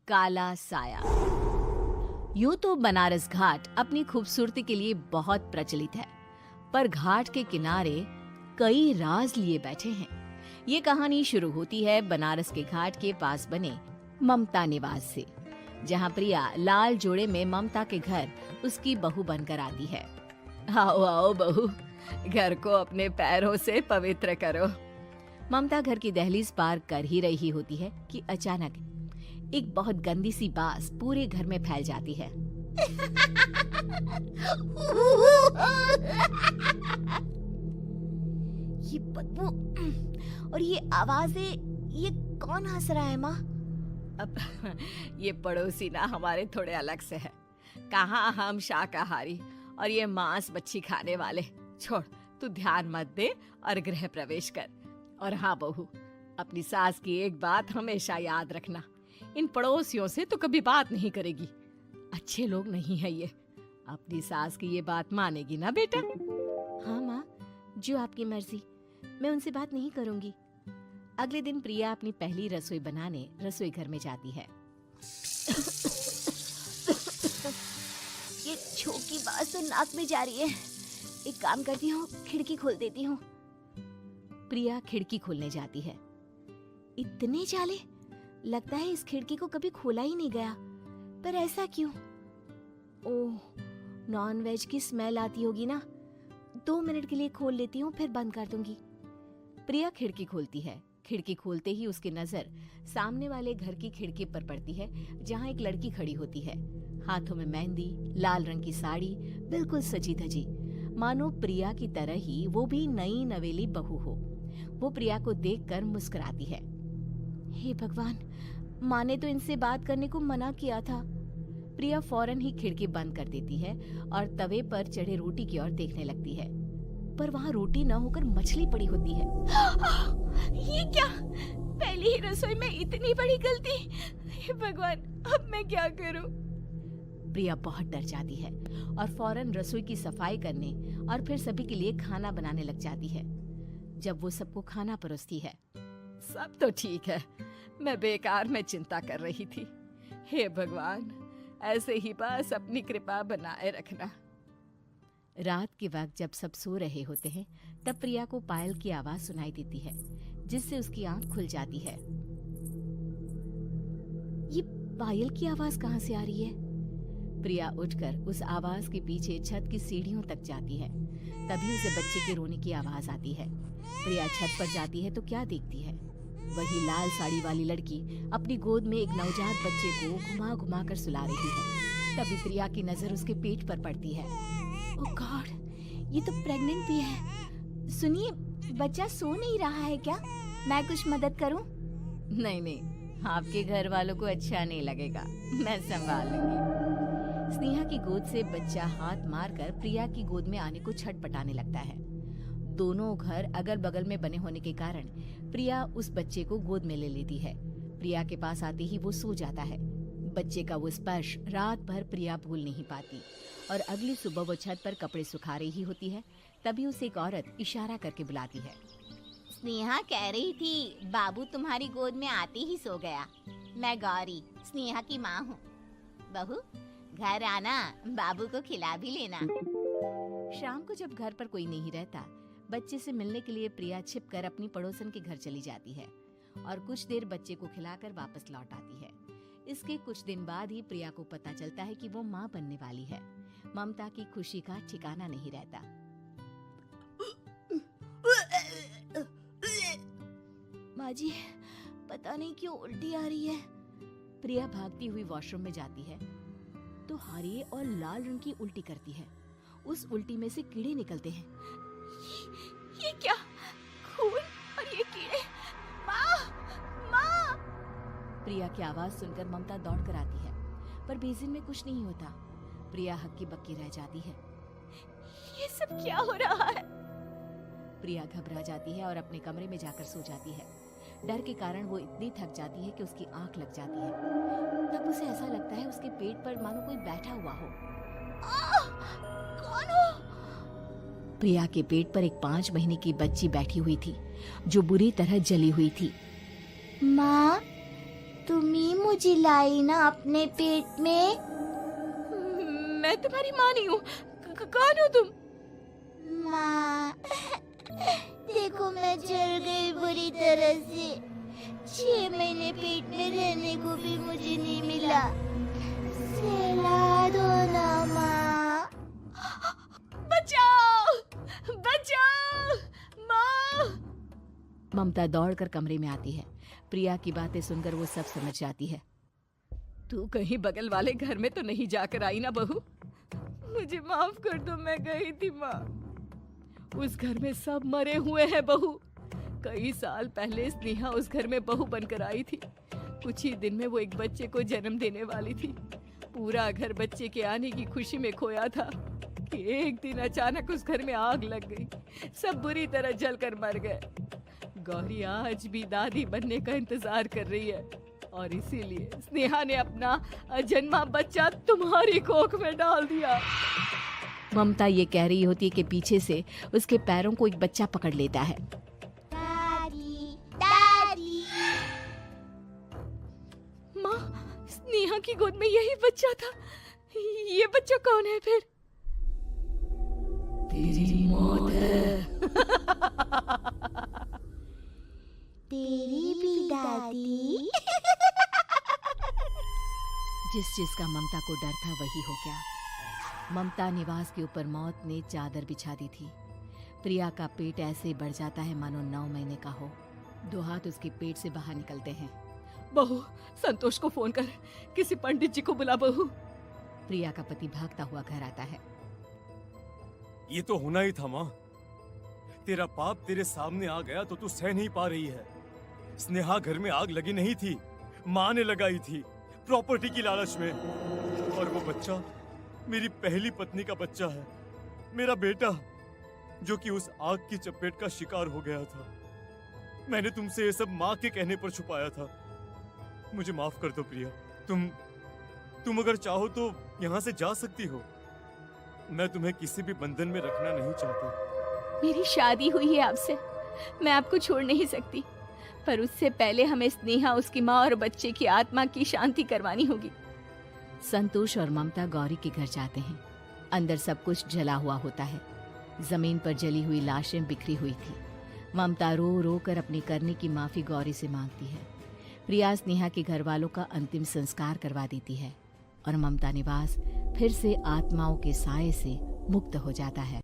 काला साया। यूं तो बनारस घाट अपनी खूबसूरती के लिए बहुत प्रचलित है, पर घाट के किनारे कई राज लिए बैठे हैं। ये कहानी शुरू होती है बनारस के घाट के पास बने ममता निवास से, जहाँ प्रिया लाल जोड़े में ममता के घर उसकी बहू बनकर आती है। आओ आओ बहू, घर को अपने पैरों से पवित्र करो। ममता घर की दहलीज पार कर ही रही होती है कि अचानक एक बहुत गंदी सी बास पूरे घर में फैल जाती है। ये बदबू और ये आवाजें, ये कौन हंस रहा है माँ? अब ये पड़ोसी ना हमारे थोड़े अलग से है। कहाँ हम शाकाहारी और ये मांस मच्छी खाने वाले। छोड़, तू ध्यान मत दे और गृह प्रवेश कर। और हाँ बहू, अपनी सास की एक बात हमेशा याद रखना, इन पड़ोसियों से तो कभी बात नहीं करेगी। अच्छे लोग नहीं है ये। अपनी सास की ये बात मानेगी ना बेटा? हाँ माँ, जो आपकी मर्जी, मैं उनसे बात नहीं करूंगी। अगले दिन प्रिया अपनी पहली रसोई बनाने रसोई घर में जाती है। ये छो की बात तो नाक में जा रही है। एक काम करती हूँ, खिड़की खोल देती हूँ। प्रिया खिड़की खोलने जाती है। इतने जाले, लगता है इस खिड़की को कभी खोला ही नहीं गया। पर ऐसा क्यों? ओह, नॉन वेज की स्मेल आती होगी ना। 2 मिनट के लिए खोल लेती हूँ, फिर बंद कर दूंगी। प्रिया खिड़की खोलती है। खिड़की खोलते ही उसकी नजर सामने वाले घर की खिड़की पर पड़ती है, जहाँ एक लड़की खड़ी होती है, हाथों में मेहंदी, लाल रंग की साड़ी, बिल्कुल सजी धजी, मानो प्रिया की तरह ही वो भी नई नवेली बहू हो। वो प्रिया को देखकर मुस्कुराती है। हे भगवान, माँ ने तो इनसे बात करने को मना किया था। प्रिया फौरन ही खिड़की बंद कर देती है और तवे पर चढ़े रोटी की ओर देखने लगती है, पर वहाँ रोटी न होकर मछली पड़ी होती है। ये क्या? पहली ही रसोई में इतनी बड़ी गलती! हे भगवान, अब मैं क्या करूं? प्रिया बहुत डर जाती है और फौरन रसोई की सफाई करने और फिर सभी के लिए खाना बनाने लग जाती है। जब वो सबको खाना परोसती है, सब तो ठीक है, मैं बेकार में चिंता कर रही थी। हे भगवान, ऐसे ही बस अपनी कृपा बनाए रखना। रात के वक्त जब सब सो रहे होते हैं, तब प्रिया को पायल की आवाज सुनाई देती है, जिससे उसकी आंख खुल जाती है। ये पायल की आवाज कहाँ से आ रही है? प्रिया उठकर उस आवाज के पीछे छत की सीढ़ियों तक जाती है। तभी उसे बच्चे के रोने की आवाज आती है। प्रिया छत पर जाती है तो क्या देखती है? वही लाल साड़ी वाली लड़की अपनी गोद में एक नवजात बच्चे को घुमा घुमा कर सुला रही है। तभी प्रिया की नजर उसके पेट पर पड़ती है। ओह गॉड, ये तो प्रेग्नेंट भी है। सुनिए, बच्चा सो नहीं रहा है क्या? मैं कुछ मदद करूं? नहीं नहीं, आपके घर वालों को अच्छा नहीं लगेगा, मैं संभाल लूंगी। स्नेहा की गोद से बच्चा हाथ मारकर प्रिया की गोद में आने को छटपटाने लगता है। दोनों घर अगल बगल में बने होने के कारण प्रिया उस बच्चे को गोद में ले लेती है। प्रिया के पास आते ही वो सो जाता है। बच्चे का वो स्पर्श रात भर प्रिया भूल नहीं पाती और अगली सुबह वो छत पर कपड़े सुखा रही होती है। तभी उसे एक औरत इशारा करके बुलाती है। स्नेहा कह रही थी बाबू तुम्हारी गोद में आते ही सो गया। मैं गौरी, स्नेहा की माँ हूँ। बहू, घर आना, बाबू को खिला भी लेना। शाम को जब घर पर कोई नहीं रहता, बच्चे से मिलने के लिए प्रिया छिपकर अपनी पड़ोसन के घर चली जाती है और कुछ देर बच्चे को खिलाकर वापस लौट आती है। इसके कुछ दिन बाद ही प्रिया को पता चलता है कि वो माँ बनने वाली है। ममता की खुशी का ठिकाना नहीं रहता। माँ जी, पता नहीं क्यों उल्टी आ रही है। प्रिया भागती हुई वॉशरूम में जाती है तो हरे और लाल रंग की उल्टी करती है। उस उल्टी में से कीड़े निकलते हैं। ये क्या? खून और ये कीड़े! माँ! माँ! प्रिया की आवाज सुनकर ममता दौड़ कर आती है, पर बेसिन में कुछ नहीं होता। प्रिया हक्की बक्की रह जाती है। ये सब क्या हो रहा है? प्रिया घबरा जाती है और अपने कमरे में जाकर सो जाती है। डर के कारण वो इतनी थक जाती है कि उसकी आंख लग जाती है। तब उसे ऐसा लगता है उसके पेट पर मानो कोई बैठा हुआ हो। कौन हो? प्रिया के पेट पर एक 5 महीने की बच्ची बैठी हुई थी, जो बुरी तरह जली हुई थी। माँ, तुम ही मुझे लाई ना अपने पेट में। मैं तुम्हारी माँ नहीं हूँ। कौन हो तुम? माँ, देखो मैं जल गई बुरी तरह से। 6 महीने पेट में रहने को भी मुझे नहीं मिला। सहला दो ना माँ। बचाओ! बचाओ! माँ! ममता दौड़कर कमरे में आती है। प्रिया की बातें सुनकर वो सब समझ जाती है। तू कहीं बगल वाले घर में तो नहीं जाकर आई ना बहू? मुझे माफ कर दो, मैं गई थी माँ। उस घर में सब मरे हुए हैं बहू। कई साल पहले स्नेहा उस घर में बहू बनकर आई थी। कुछ ही दिन में वो एक बच्चे को जन्म देने वाली थी। पूरा घर बच्चे के आने की खुशी में खोया था कि एक दिन अचानक उस घर में आग लग गई। सब बुरी तरह जलकर मर गए। गौरी आज भी दादी बनने का इंतजार कर रही है और इसीलिए स्नेहा ने अपना अजन्मा बच्चा तुम्हारी कोख में डाल दिया। ममता ये कह रही होती है कि पीछे से उसके पैरों को एक बच्चा पकड़ लेता है। दादी, दादी। माँ, स्नेहा की गोद में यही बच्चा था। ये बच्चा कौन है फिर? तेरी मौत है। तेरी भी दादी। जिस चीज का ममता को डर था वही हो गया। ममता निवास के ऊपर मौत ने चादर बिछा दी थी। प्रिया का पेट ऐसे बढ़ जाता है मानो 9 महीने का हो। 2 हाथ उसके पेट से बाहर निकलते हैं। बहू, संतोष को फोन कर, किसी पंडित जी को बुला बहू। प्रिया का पति भागता हुआ घर आता है। ये तो होना ही था माँ। तेरा पाप तेरे सामने आ गया तो तू सह नहीं पा रही है। स्नेहा घर में आग लगी नहीं थी, माँ ने लगाई थी, प्रॉपर्टी की लालच में। और वो बच्चा मेरी पहली पत्नी का बच्चा है, मेरा बेटा, जो कि उस आग की चपेट का शिकार हो गया था। मैंने तुमसे ये सब माँ के कहने पर छुपाया था। मुझे माफ कर दो प्रिया। तुम अगर चाहो तो यहाँ से जा सकती हो। मैं तुम्हें किसी भी बंधन में रखना नहीं चाहता। मेरी शादी हुई है आपसे, मैं आपको छोड़ नहीं सकती, पर उससे पहले हमें स्नेहा, उसकी माँ और बच्चे की आत्मा की शांति करवानी होगी। संतोष और ममता गौरी के घर जाते हैं। अंदर सब कुछ जला हुआ होता है। जमीन पर जली हुई लाशें बिखरी हुई थी। ममता रो रो कर अपने करने की माफी गौरी से मांगती है। प्रिया स्नेहा के घर वालों का अंतिम संस्कार करवा देती है और ममता निवास फिर से आत्माओं के साए से मुक्त हो जाता है।